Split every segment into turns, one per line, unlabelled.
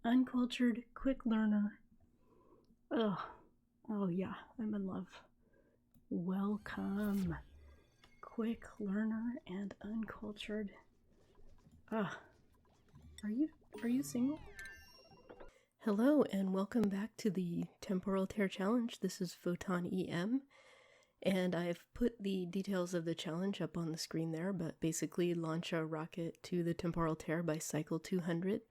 Uncultured, quick learner. Ugh. Oh yeah, I'm in love. Welcome. Quick learner and uncultured. Ugh. Are you single? Hello and welcome back to the Temporal Tear Challenge. This is Photon EM. And I've put the details of the challenge up on the screen there, but basically launch a rocket to the Temporal Tear by cycle 200.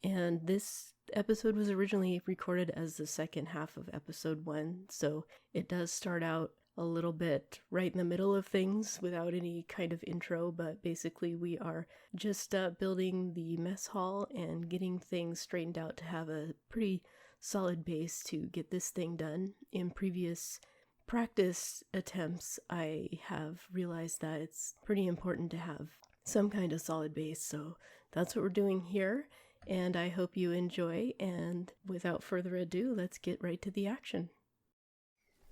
And this episode was originally recorded as the second half of episode 1, so it does start out a little bit right in the middle of things without any kind of intro, but basically we are just building the mess hall and getting things straightened out to have a pretty solid base to get this thing done. In previous practice attempts, I have realized that it's pretty important to have some kind of solid base, so that's what we're doing here. And I hope you enjoy, and without further ado, let's get right to the action.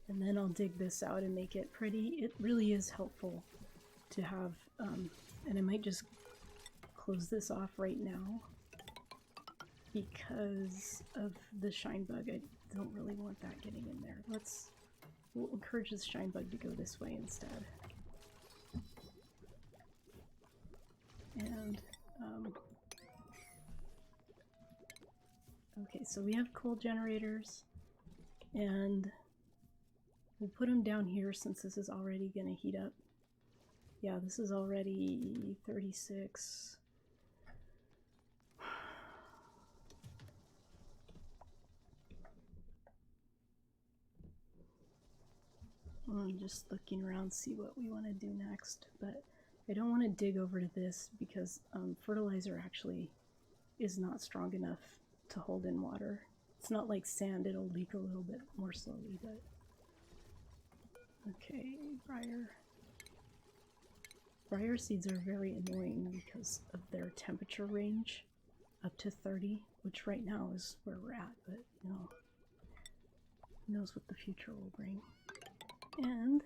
And then I'll dig this out and make it pretty. It really is helpful to have, and I might just close this off right now because of the shine bug. I don't really want that getting in there. We'll encourage this shine bug to go this way instead. And, okay, so we have coal generators, and we'll put them down here since this is already going to heat up. Yeah, this is already 36. I'm just looking around to see what we want to do next, but I don't want to dig over to this because fertilizer actually is not strong enough to hold in water. It's not like sand, it'll leak a little bit more slowly, but okay, briar seeds are very annoying because of their temperature range up to 30, which right now is where we're at, but you know, who knows what the future will bring. And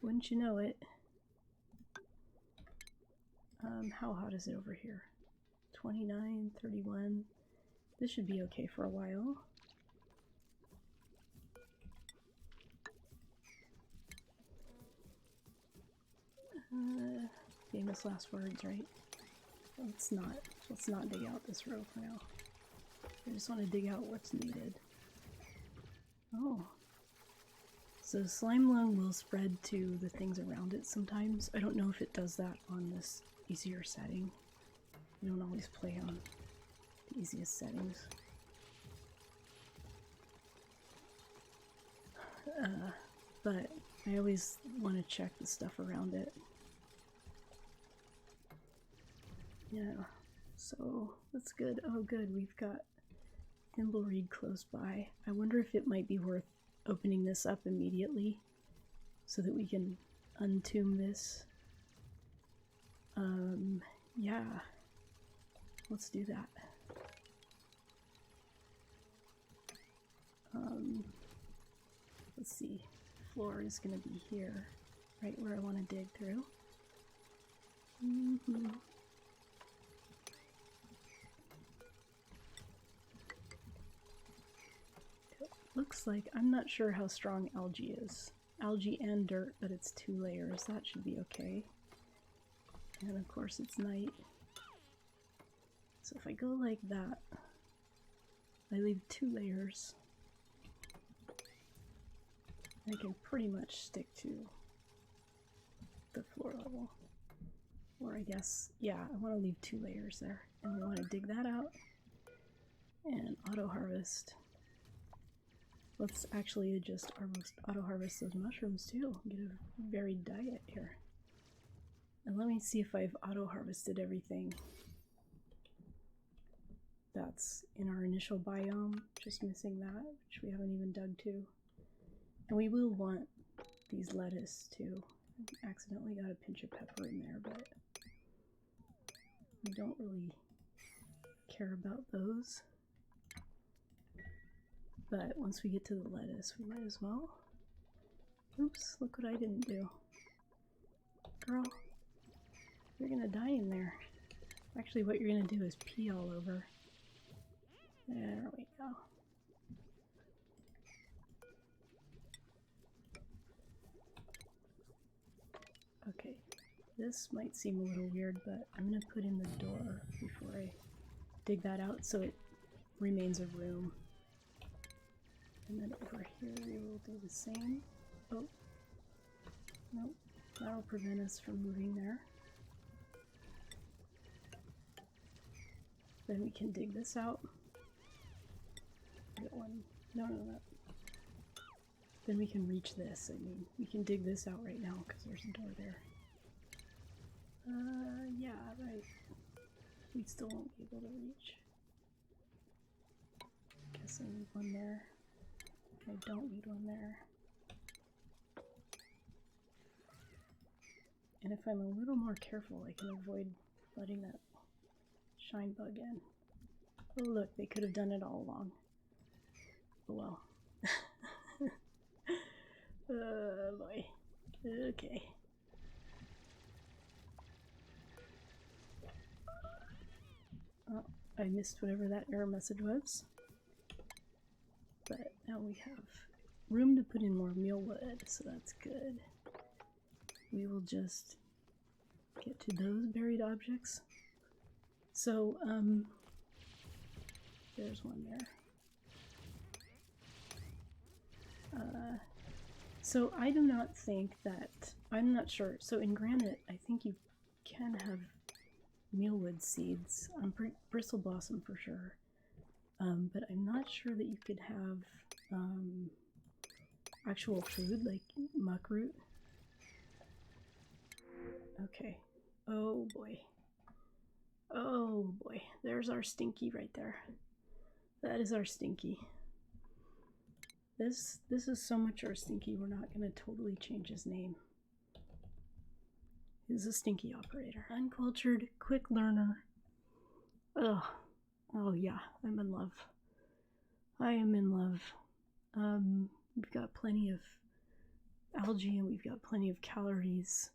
wouldn't you know it, how hot is it over here? 29, 31. This should be okay for a while. Famous last words, right? Let's not dig out this row for now. I just want to dig out what's needed. Oh. So slime lung will spread to the things around it sometimes. I don't know if it does that on this easier setting. I don't always play on the easiest settings. But I always want to check the stuff around it. Yeah, so that's good. Oh good, we've got thimbleweed close by. I wonder if it might be worth opening this up immediately so that we can untomb this. Yeah, let's do that. Let's see, floor is gonna be here, right where I want to dig through. Looks like, I'm not sure how strong algae is. Algae and dirt, but it's 2 layers. That should be okay. And of course it's night. So if I go like that, I leave 2 layers. I can pretty much stick to the floor level. Or I guess, yeah, I want to leave 2 layers there. And we want to dig that out and auto harvest. Let's actually just auto harvest those mushrooms too. Get a varied diet here. And let me see if I've auto harvested everything that's in our initial biome. Just missing that, which we haven't even dug to. And we will want these lettuce too. I accidentally got a pinch of pepper in there, but we don't really care about those. But once we get to the lettuce, we might as well. Oops, look what I didn't do. Girl, you're gonna die in there. Actually, what you're gonna do is pee all over. this might seem a little weird, but I'm gonna put in the door before I dig that out so it remains a room. And then over here we will do the same. Oh, nope, that'll prevent us from moving there. Then we can dig this out. Get one. No. Then we can reach this. I mean, we can dig this out right now because there's a door there. Yeah, right. We still won't be able to reach. Guess I need one there. I don't need one there. And if I'm a little more careful, I can avoid letting that shine bug in. Oh look, they could have done it all along. Oh well. Oh boy. Okay. Oh, I missed whatever that error message was. But now we have room to put in more mealwood, so that's good. We will just get to those buried objects. So, there's one there. So I do not think that, I'm not sure. So in granite, I think you can have mealwood seeds. Bristle blossom for sure. But I'm not sure that you could have actual food like muckroot. Okay. Oh boy. Oh boy. There's our stinky right there. That is our stinky. This is so much our stinky, we're not going to totally change his name. He's a stinky operator. Uncultured, quick learner. Ugh. Oh yeah, I'm in love. I am in love. We've got plenty of algae and we've got plenty of calories.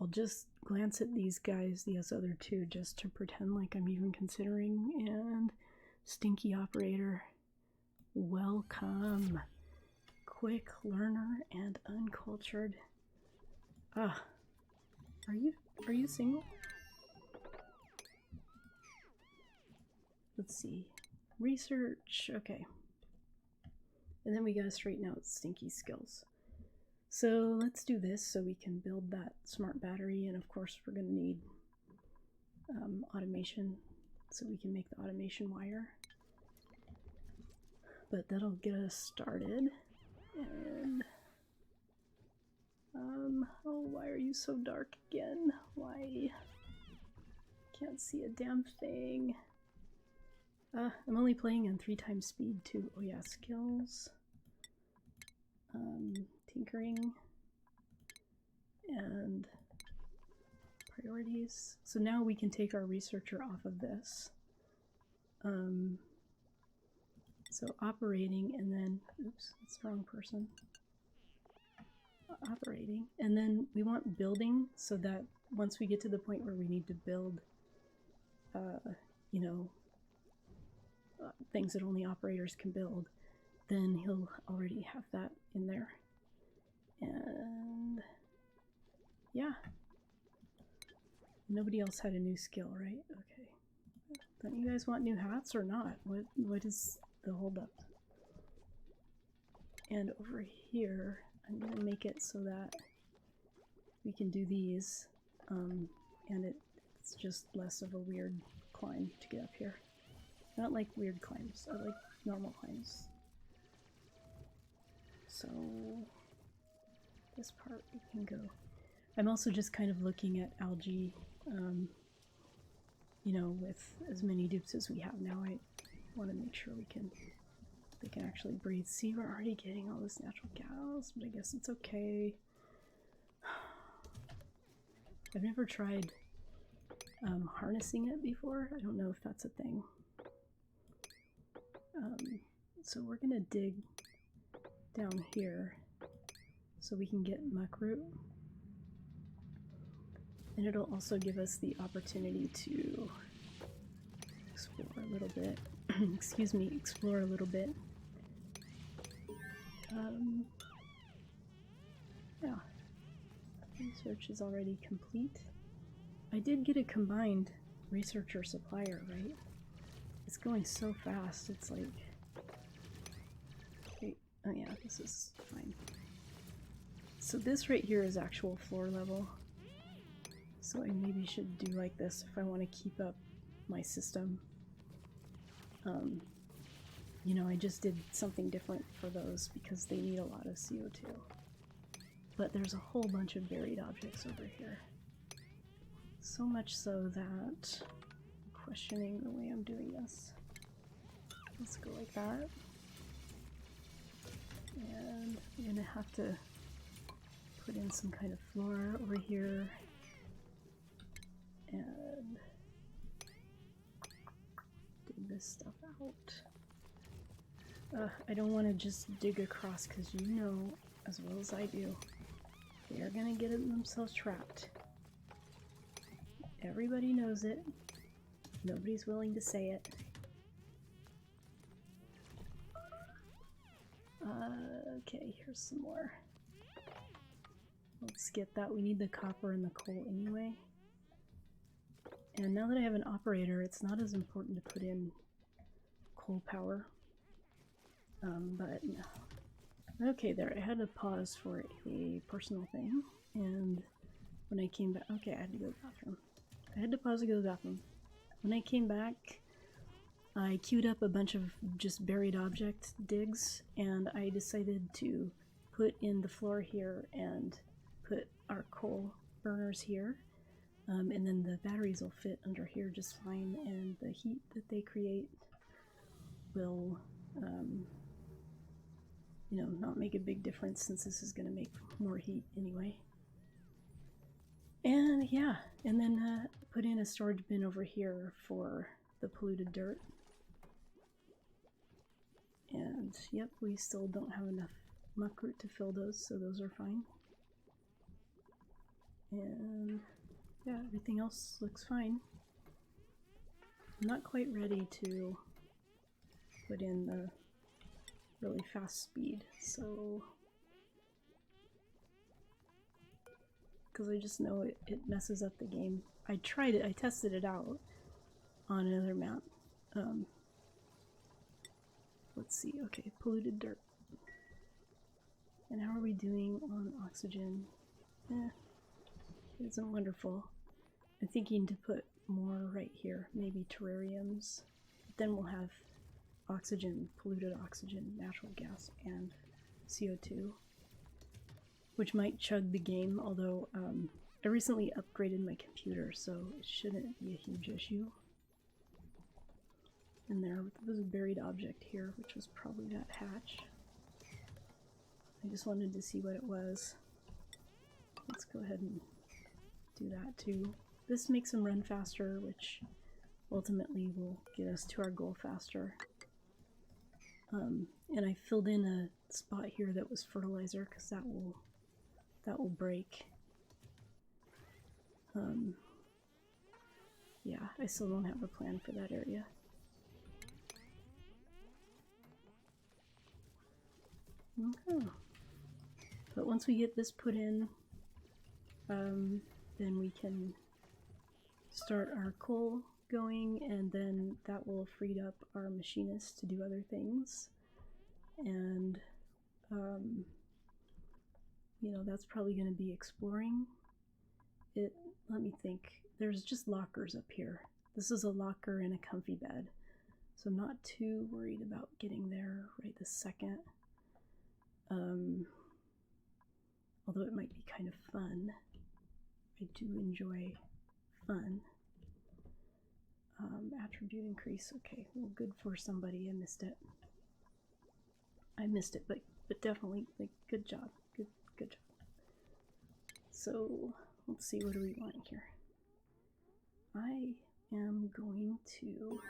I'll just glance at these guys, these other two, just to pretend like I'm even considering. And stinky operator, welcome. Quick learner and uncultured. Ah, are you single? Let's see. Research, okay. And then we gotta straighten out stinky skills. So let's do this so we can build that smart battery, and of course we're gonna need automation so we can make the automation wire. But that'll get us started. And oh, why are you so dark again? Why? Can't see a damn thing. I'm only playing on 3x speed too. Oh yeah, skills. Tinkering. And priorities. So now we can take our researcher off of this. So operating, and then, oops, that's the wrong person. Operating, and then we want building, so that once we get to the point where we need to build, you know, things that only operators can build, then he'll already have that in there. And yeah, nobody else had a new skill, right? Okay. Don't you guys want new hats or not? What is the holdup? And over here, I'm gonna make it so that we can do these, and it's just less of a weird climb to get up here. I don't like weird climbs, I like normal climbs. So this part we can go. I'm also just kind of looking at algae, you know, with as many dupes as we have now. I want to make sure they can actually breathe. See, we're already getting all this natural gas, but I guess it's okay. I've never tried harnessing it before. I don't know if that's a thing. So we're gonna dig down here so we can get muckroot. And it'll also give us the opportunity to explore a little bit. Excuse me, explore a little bit. Yeah. Research is already complete. I did get a combined researcher supplier, right? It's going so fast, it's like... Wait, oh yeah, this is fine. So this right here is actual floor level. So I maybe should do like this if I want to keep up my system. You know, I just did something different for those because they need a lot of CO2. But there's a whole bunch of buried objects over here. So much so that I'm questioning the way I'm doing this. Let's go like that. And I'm gonna have to put in some kind of floor over here. And dig this stuff out. I don't want to just dig across because you know as well as I do, they are gonna get themselves trapped. Everybody knows it. Nobody's willing to say it. Okay, here's some more. Let's get that. We need the copper and the coal anyway. And now that I have an operator, it's not as important to put in coal power. But no. Okay, there. I had to pause for a personal thing. And when I came back... Okay, I had to go to the bathroom. I had to pause to go to the bathroom. When I came back, I queued up a bunch of just buried object digs, and I decided to put in the floor here and put our coal burners here. And then the batteries will fit under here just fine, and the heat that they create will, you know, not make a big difference since this is going to make more heat anyway. And yeah, and then put in a storage bin over here for the polluted dirt. And yep, we still don't have enough muck root to fill those, so those are fine. And yeah, everything else looks fine. I'm not quite ready to put in the really fast speed, so... because I just know it messes up the game. I tried it, I tested it out on another map. Let's see, okay, polluted dirt. And how are we doing on oxygen? It isn't wonderful. I'm thinking to put more right here, maybe terrariums. But then we'll have oxygen, polluted oxygen, natural gas, and CO2. Which might chug the game, although I recently upgraded my computer, so it shouldn't be a huge issue. And there was a buried object here, which was probably that hatch. I just wanted to see what it was. Let's go ahead and do that too. This makes them run faster, which ultimately will get us to our goal faster. And I filled in a spot here that was fertilizer, because that will break. Yeah, I still don't have a plan for that area. Okay. But once we get this put in, then we can start our coal going, and then that will have freed up our machinists to do other things. And you know, that's probably going to be exploring. Let me think. There's just lockers up here. This is a locker and a comfy bed. So I'm not too worried about getting there right this second. Although it might be kind of fun. I do enjoy fun. Attribute increase. Okay, well, good for somebody. I missed it. I missed it, but definitely, like, good job. Good job. So, let's see, what do we want here? I am going to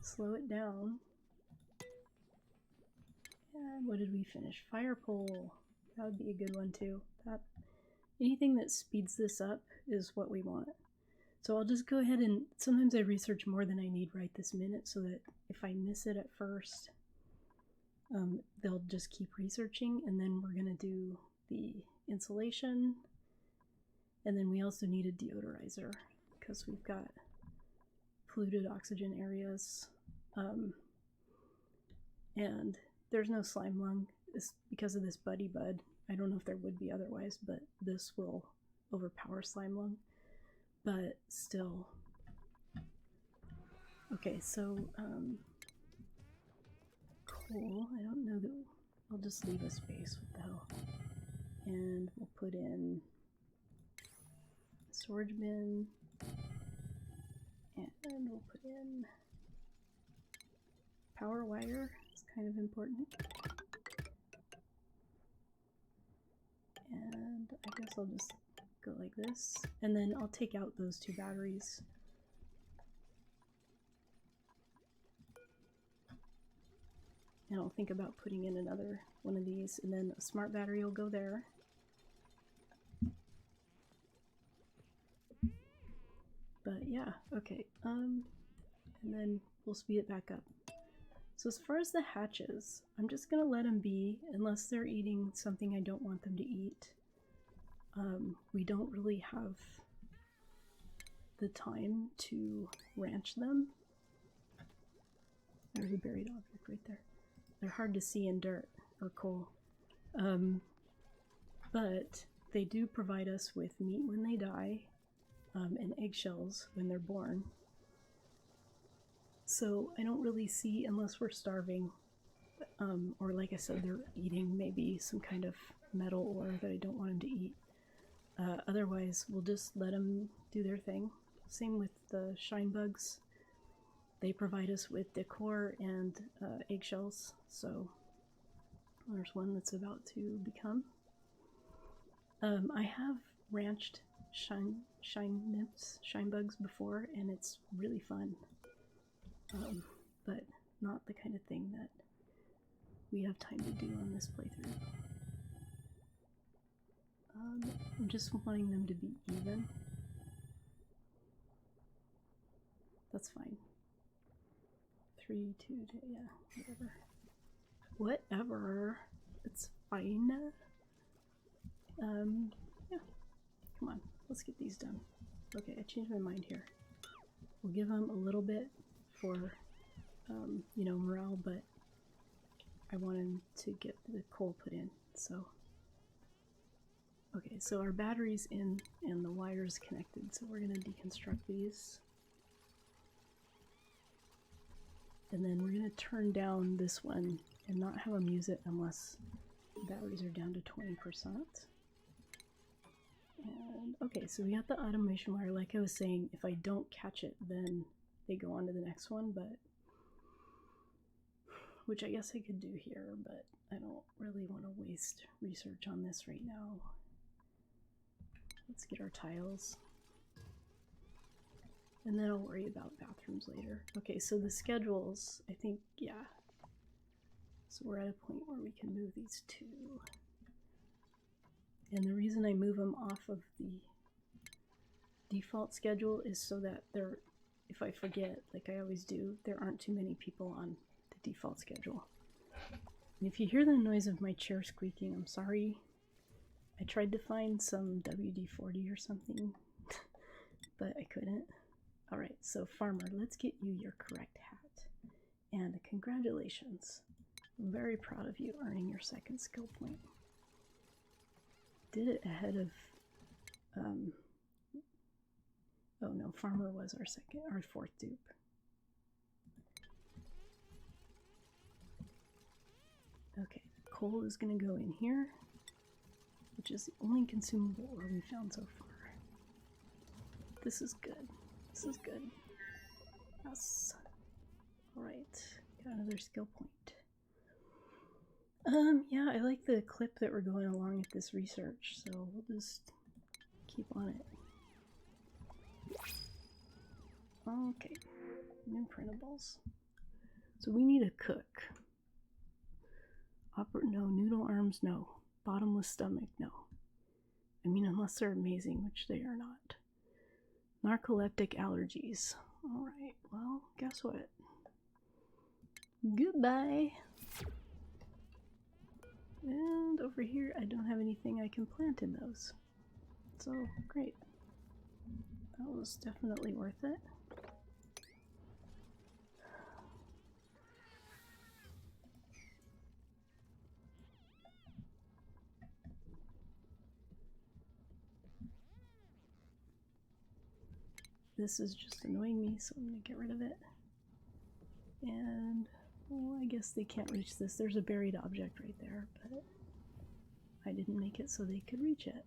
slow it down. And what did we finish? Fire pole. That would be a good one too. Anything that speeds this up is what we want. So I'll just go ahead and sometimes I research more than I need right this minute, so that if I miss it at first, they'll just keep researching, and then we're gonna do the insulation. And then we also need a deodorizer because we've got polluted oxygen areas. And there's no slime lung because of this buddy bud. I don't know if there would be otherwise, but this will overpower slime lung. But still. Okay, so coal. I don't know that. I'll just leave a space. What the hell? And we'll put in storage bin, and we'll put in power wire. It's kind of important. And I guess I'll just go like this, and then I'll take out those 2 batteries. And I'll think about putting in another one of these, and then a smart battery will go there. But yeah, okay. And then we'll speed it back up. So as far as the hatches, I'm just gonna let them be unless they're eating something I don't want them to eat. We don't really have the time to ranch them. There's a buried object right there. They're hard to see in dirt or coal. But they do provide us with meat when they die, and eggshells when they're born. So I don't really see, unless we're starving, or like I said, they're eating maybe some kind of metal ore that I don't want them to eat. Otherwise, we'll just let them do their thing. Same with the shine bugs. They provide us with decor and eggshells, so there's one that's about to become. I have ranched shine nymphs, shine bugs before, and it's really fun. But not the kind of thing that we have time to do on this playthrough. I'm just wanting them to be even. That's fine. 3, 2, yeah, whatever. Whatever. It's fine. Yeah. Come on, let's get these done. Okay, I changed my mind here. We'll give them a little bit for, you know, morale, but I want him to get the coal put in, so. Okay, so our battery's in and the wire's connected, so we're gonna deconstruct these. And then we're gonna turn down this one and not have them use it unless the batteries are down to 20%. And okay, so we got the automation wire. Like I was saying, if I don't catch it, then they go on to the next one, but which I guess I could do here, but I don't really want to waste research on this right now. Let's get our tiles. And then I'll worry about bathrooms later. Okay, so the schedules, I think, yeah. So we're at a point where we can move these 2. And the reason I move them off of the default schedule is so that they're, if I forget, like I always do, there aren't too many people on the default schedule. And if you hear the noise of my chair squeaking, I'm sorry. I tried to find some WD-40 or something, but I couldn't. Alright, so Farmer, let's get you your correct hat. And congratulations. I'm very proud of you earning your 2nd skill point. Did it ahead of, oh no, Farmer was our 4th dupe. Okay, coal is gonna go in here, which is the only consumable ore we found so far. This is good. This is good. Yes. Alright, got another skill point. Yeah, I like the clip that we're going along with this research, so we'll just keep on it. Okay, new printables. So we need a cook. No, noodle arms, no. Bottomless stomach, no. I mean, unless they're amazing, which they are not. Narcoleptic allergies. Alright, well, guess what? Goodbye! And over here, I don't have anything I can plant in those. So, great. That was definitely worth it. This is just annoying me, so I'm gonna get rid of it. And, well, I guess they can't reach this. There's a buried object right there, but I didn't make it so they could reach it.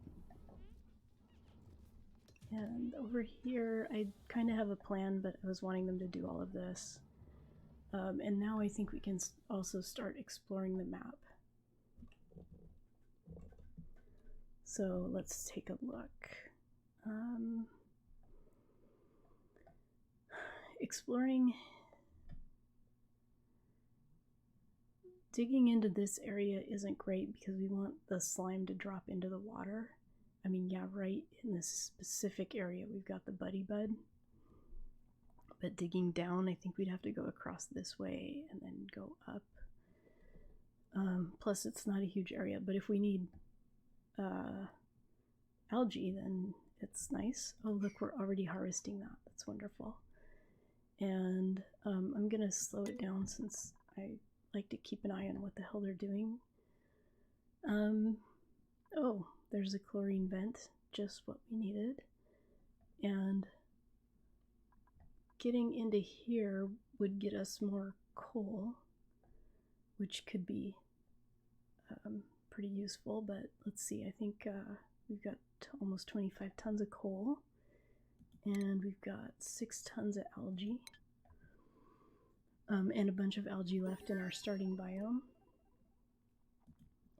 And over here, I kind of have a plan, but I was wanting them to do all of this. And now I think we can also start exploring the map. So let's take a look. Exploring, digging into this area isn't great because we want the slime to drop into the water. I mean, yeah, right in this specific area we've got the buddy bud. But digging down, I think we'd have to go across this way and then go up. Plus, it's not a huge area, but if we need algae, then it's nice. Oh, look, we're already harvesting that. That's wonderful. And I'm going to slow it down since I like to keep an eye on what the hell they're doing. Oh, there's a chlorine vent, just what we needed. And getting into here would get us more coal, which could be pretty useful, but let's see, I think we've got almost 25 tons of coal, and we've got 6 tons of algae, and a bunch of algae left in our starting biome.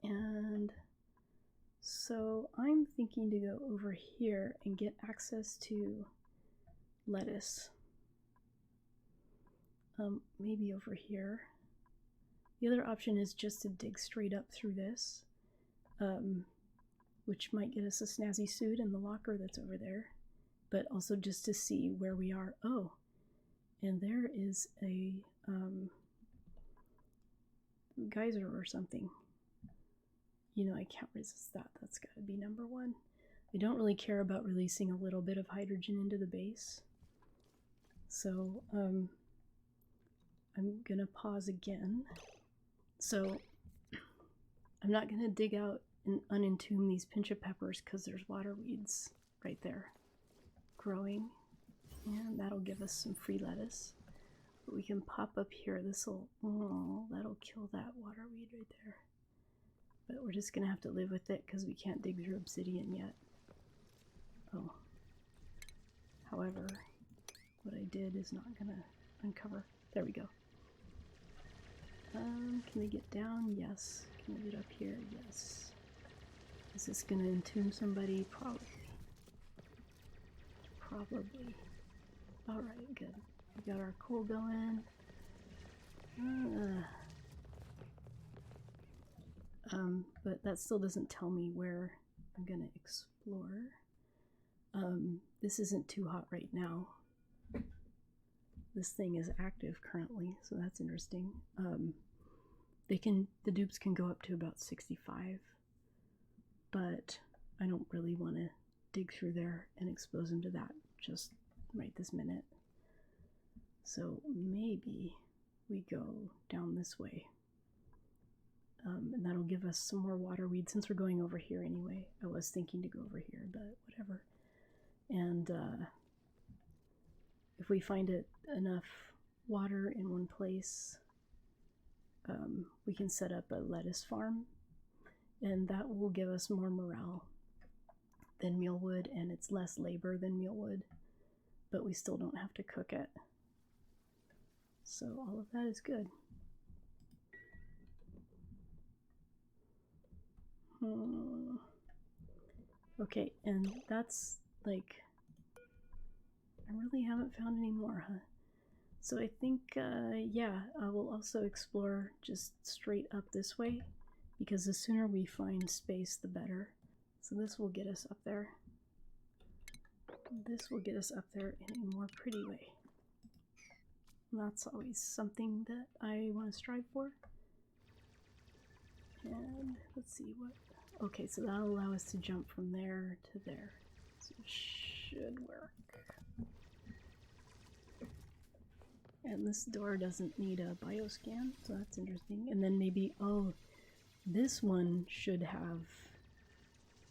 And so I'm thinking to go over here and get access to lettuce. Maybe over here. The other option is just to dig straight up through this, which might get us a snazzy suit in the locker that's over there, but also just to see where we are. Oh, and there is a geyser or something. You know, I can't resist that. That's got to be number one. I don't really care about releasing a little bit of hydrogen into the base. So, I'm gonna pause again. So, I'm not gonna dig out and unentomb these pinch of peppers because there's water weeds right there growing. And that'll give us some free lettuce. But we can pop up here. This'll, oh, that'll kill that water weed right there. But we're just gonna have to live with it because we can't dig through obsidian yet. Oh. However, what I did is not gonna uncover. There we go. Can we get down? Yes. Can we get up here? Yes. Is this gonna entomb somebody? Probably. Probably. Alright, good. We got our coal going. But that still doesn't tell me where I'm gonna explore. This isn't too hot right now. This thing is active currently, so that's interesting. The dupes can go up to about 65, but I don't really want to dig through there and expose them to that just right this minute. So maybe we go down this way. And that'll give us some more water weed since we're going over here anyway. I was thinking to go over here, but whatever. And if we find enough water in one place, we can set up a lettuce farm, and that will give us more morale than mealwood, and it's less labor than mealwood, but we still don't have to cook it. So all of that is good. Okay, and that's like, I really haven't found any more, huh? So I think, yeah, I will also explore just straight up this way, because the sooner we find space, the better. So this will get us up there. This will get us up there in a more pretty way. And that's always something that I want to strive for. And let's see what... Okay, so that'll allow us to jump from there to there. So it should work. And this door doesn't need a bioscan, so that's interesting. And then maybe, oh, this one should have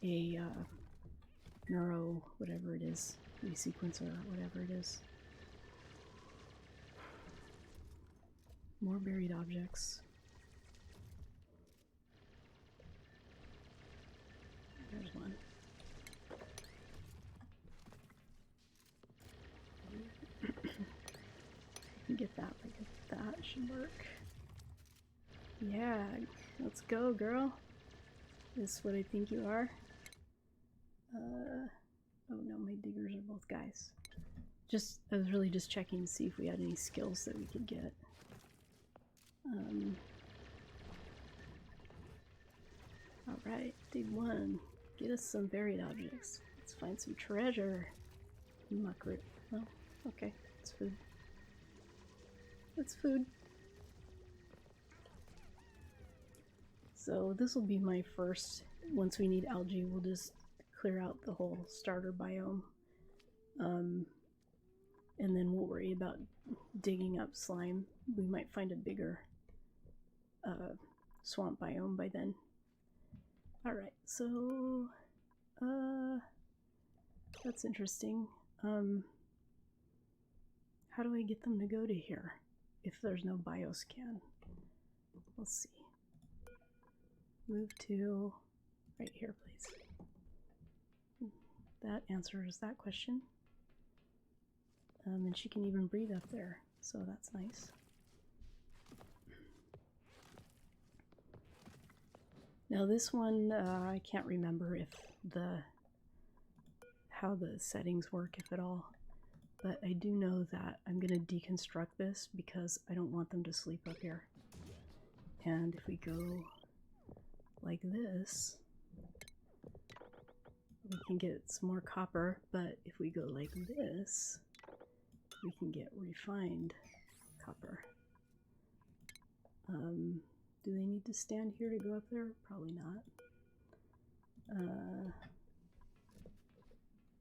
a neuro, whatever it is, resequencer, whatever it is. More buried objects. There's one. Get that, that should work. Yeah, let's go, girl. Is this what I think you are? Oh no, my diggers are both guys. I was really just checking to see if we had any skills that we could get. Alright, dig one. Get us some buried objects. Let's find some treasure. Muckroot. Oh, okay, it's food. It's food. So this will be my first, once we need algae, we'll just clear out the whole starter biome. And then we'll worry about digging up slime. We might find a bigger swamp biome by then. Alright, so that's interesting. How do I get them to go to here if there's no bioscan? Let's see. Move to right here, please. That answers that question. And she can even breathe up there, so that's nice. Now this one, I can't remember if how the settings work, if at all. But I do know that I'm going to deconstruct this because I don't want them to sleep up here. And if we go like this, we can get some more copper, but if we go like this, we can get refined copper. Do they need to stand here to go up there? Probably not.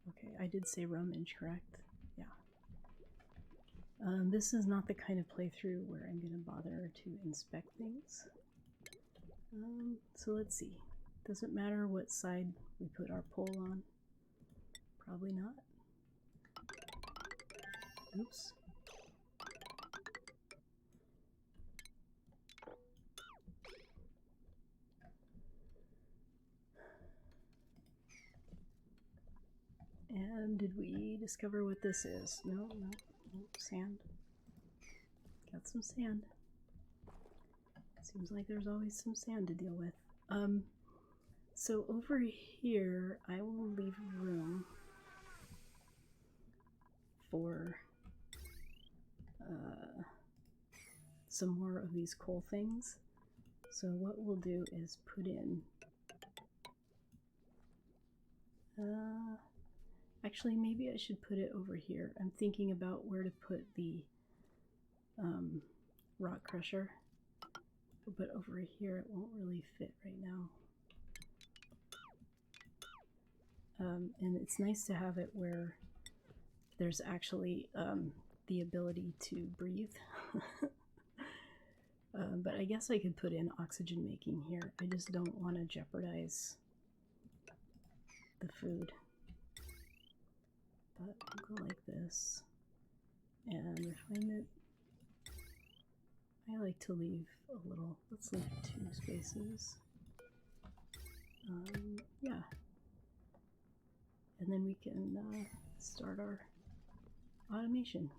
Okay, I did say rummage, correct? Yeah. This is not the kind of playthrough where I'm going to bother to inspect things. So let's see. Doesn't matter what side we put our pole on. Probably not. Oops. And did we discover what this is? No, no, no, sand. Got some sand. Seems like there's always some sand to deal with. So over here, I will leave room for some more of these coal things. So what we'll do is put in actually, maybe I should put it over here. I'm thinking about where to put the rock crusher, but over here it won't really fit right now. And it's nice to have it where there's actually the ability to breathe. But I guess I could put in oxygen making here. I just don't want to jeopardize the food. But I'll go like this and refine it. I like to leave a little, let's leave 2 spaces. Yeah. And then we can start our automation.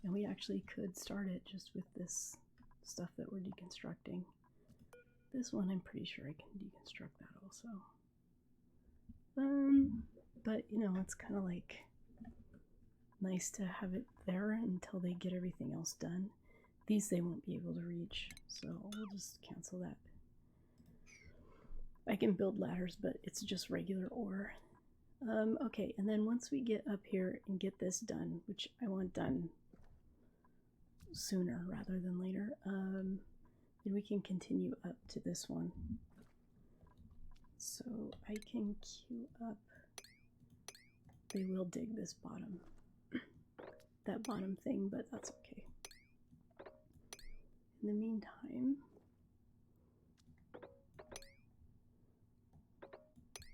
And we actually could start it just with this stuff that we're deconstructing. This one I'm pretty sure I can deconstruct that also. But you know, it's kind of like nice to have it there until they get everything else done. These they won't be able to reach, so we'll just cancel that. I can build ladders, but it's just regular ore. Okay, and then once we get up here and get this done, which I want done sooner rather than later. Then we can continue up to this one. So I can queue up. They will dig this bottom, that bottom thing, but that's okay. In the meantime,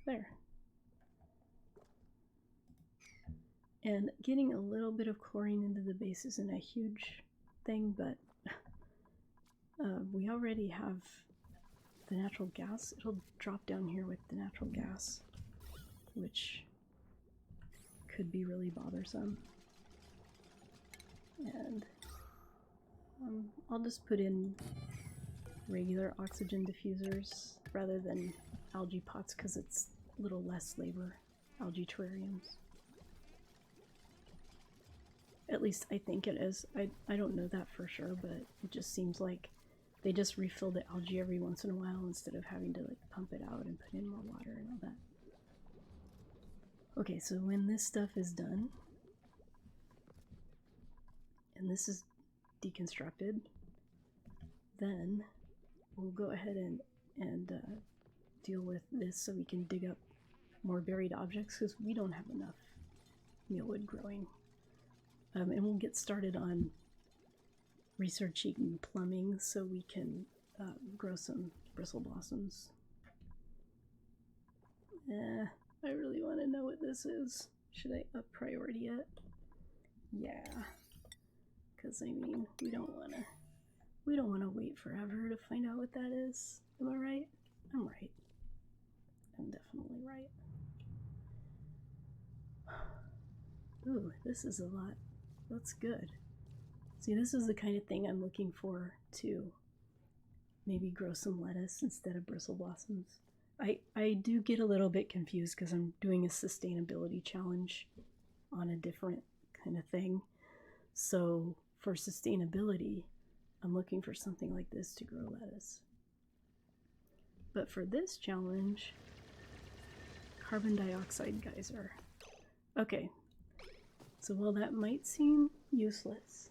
there. And getting a little bit of chlorine into the base isn't a huge thing, but we already have the natural gas. It'll drop down here with the natural gas, which could be really bothersome. And I'll just put in regular oxygen diffusers rather than algae pots because it's a little less labor, algae terrariums. At least I think it is. I don't know that for sure, but it just seems like they just refill the algae every once in a while instead of having to like pump it out and put in more water and all that. Okay, so when this stuff is done, and this is deconstructed, then we'll go ahead and deal with this so we can dig up more buried objects because we don't have enough mealwood growing. And we'll get started on researching plumbing so we can grow some bristle blossoms. I really want to know what this is. Should I up priority it? Yeah, because I mean we don't want to wait forever to find out what that is. Am I right? I'm right. I'm definitely right. Ooh, this is a lot. That's good. See, this is the kind of thing I'm looking for to maybe grow some lettuce instead of bristle blossoms. I do get a little bit confused because I'm doing a sustainability challenge on a different kind of thing. So for sustainability, I'm looking for something like this to grow lettuce. But for this challenge, carbon dioxide geyser. Okay, so while that might seem useless,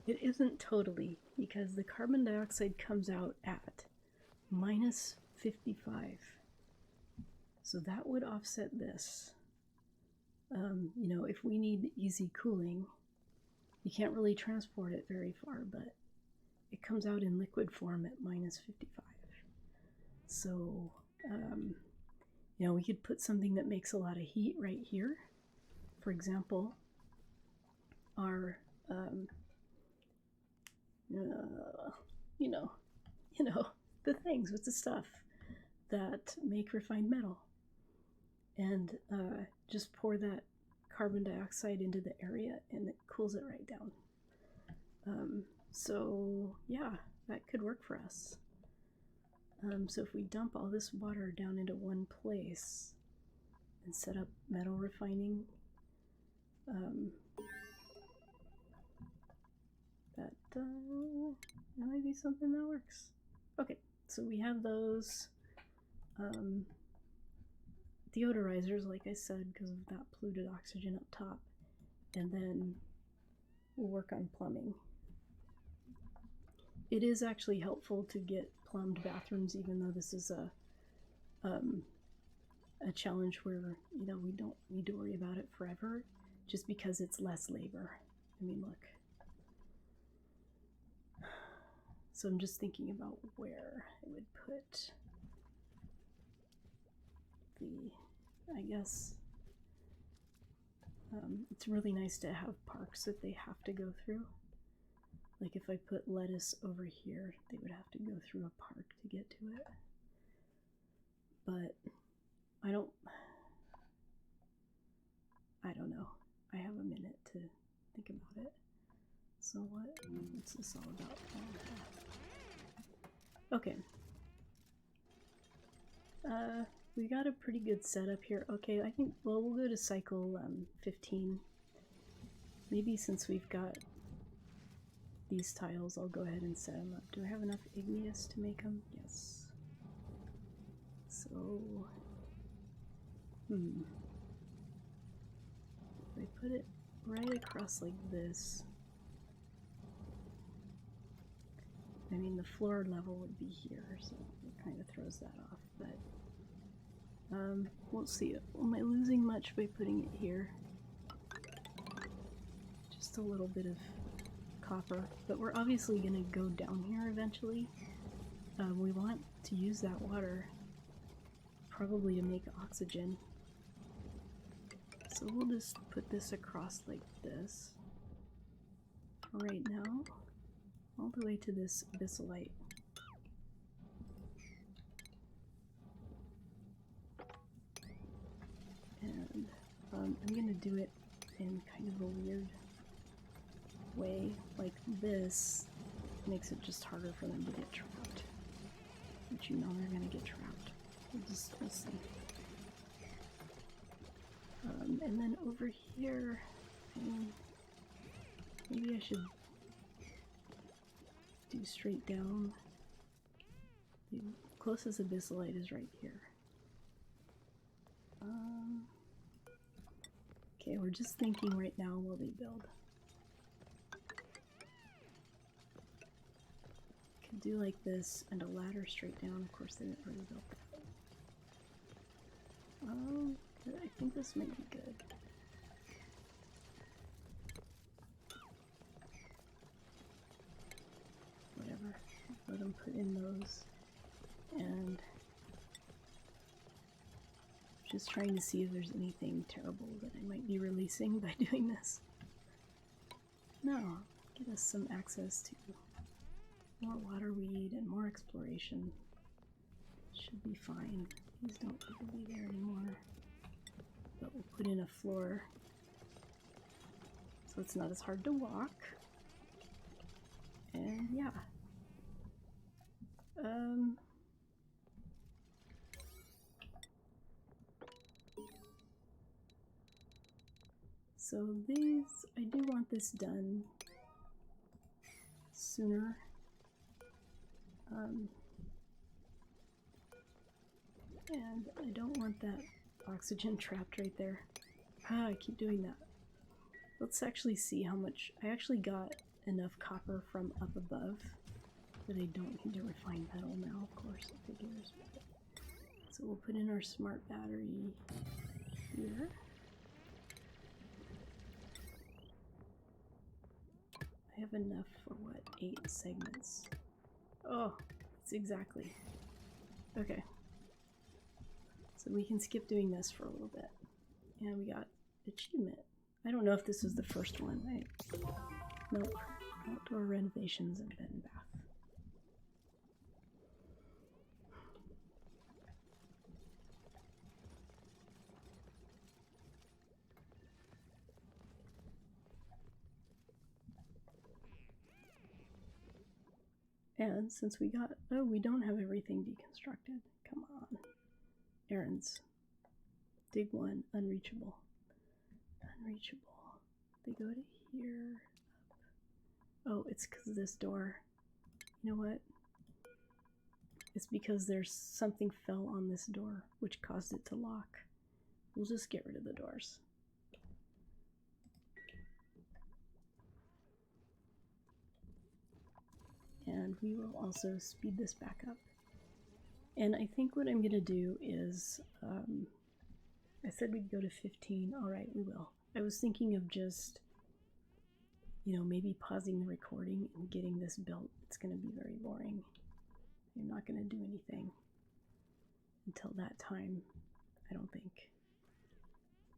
it isn't totally, because the carbon dioxide comes out at minus 55. So that would offset this. You know, if we need easy cooling, you can't really transport it very far, but it comes out in liquid form at minus 55. So, you know, we could put something that makes a lot of heat right here. For example, our, you know, the things with the stuff that make refined metal. And just pour that carbon dioxide into the area and it cools it right down. So yeah, that could work for us. So if we dump all this water down into one place and set up metal refining, that might be something that works. Okay, so we have those deodorizers, like I said, because of that polluted oxygen up top, and then we'll work on plumbing. It is actually helpful to get plumbed bathrooms, even though this is a challenge where, you know, we don't need to worry about it forever, just because it's less labor. I mean, look. So I'm just thinking about where I would put the, I guess, it's really nice to have parks that they have to go through. Like if I put lettuce over here, they would have to go through a park to get to it. But I don't know. I have a minute to think about it. So what's this all about? Okay. We got a pretty good setup here. Okay, I think, well, we'll go to cycle 15. Maybe since we've got these tiles, I'll go ahead and set them up. Do I have enough igneous to make them? Yes. So, if I put it right across like this, I mean, the floor level would be here, so it kind of throws that off, but we'll see. Am I losing much by putting it here? Just a little bit of copper, but we're obviously going to go down here eventually. We want to use that water probably to make oxygen. So we'll just put this across like this right now, all the way to this abyssalite. And I'm going to do it in kind of a weird way, like this makes it just harder for them to get trapped. But you know they're going to get trapped. We'll see. And then over here, maybe I should do straight down. The closest abyssalite is right here. Okay, we're just thinking right now while they build. Could do like this and a ladder straight down. Of course, they didn't really build that. I think this might be good. Whatever. Let them put in those. And just trying to see if there's anything terrible that I might be releasing by doing this. No, get us some access to more waterweed and more exploration. Should be fine. These don't need to be there anymore. But we'll put in a floor so it's not as hard to walk. And yeah. So these, I do want this done sooner. And I don't want that oxygen trapped right there. I keep doing that. Let's actually see how much. I actually got enough copper from up above that I don't need to refine metal now, of course, it figures. So we'll put in our smart battery here. I have enough for what? 8 segments. Oh, it's exactly. Okay. So we can skip doing this for a little bit. And we got achievement. I don't know if this was the first one. Nope. Outdoor renovations and bed and bath. And since we got, oh, we don't have everything deconstructed. Come on. Errands. Dig 1, unreachable. Unreachable. They go to here. Up. Oh, it's because of this door. You know what? It's because there's something fell on this door, which caused it to lock. We'll just get rid of the doors. And we will also speed this back up. And I think what I'm going to do is, I said we'd go to 15. All right, we will. I was thinking of just, you know, maybe pausing the recording and getting this built. It's going to be very boring. I'm not going to do anything until that time, I don't think.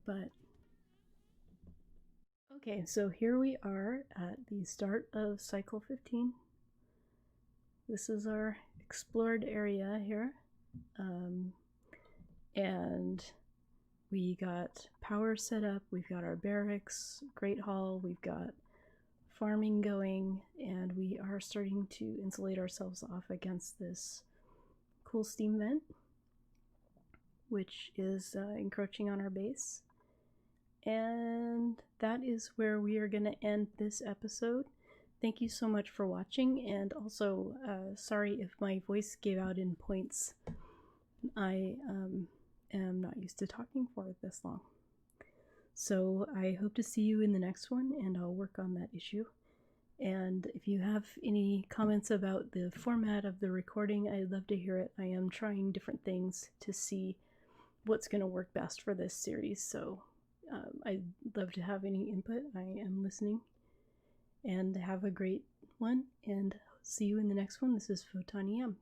But, okay, so here we are at the start of cycle 15. This is our explored area here. And we got power set up, we've got our barracks, Great Hall, we've got farming going, and we are starting to insulate ourselves off against this cool steam vent, which is encroaching on our base. And that is where we are going to end this episode. Thank you so much for watching, and also sorry if my voice gave out in points. I am not used to talking for this long. So I hope to see you in the next one, and I'll work on that issue. And if you have any comments about the format of the recording, I'd love to hear it. I am trying different things to see what's going to work best for this series, so I'd love to have any input. I am listening. And have a great one, and see you in the next one. This is Photon EM.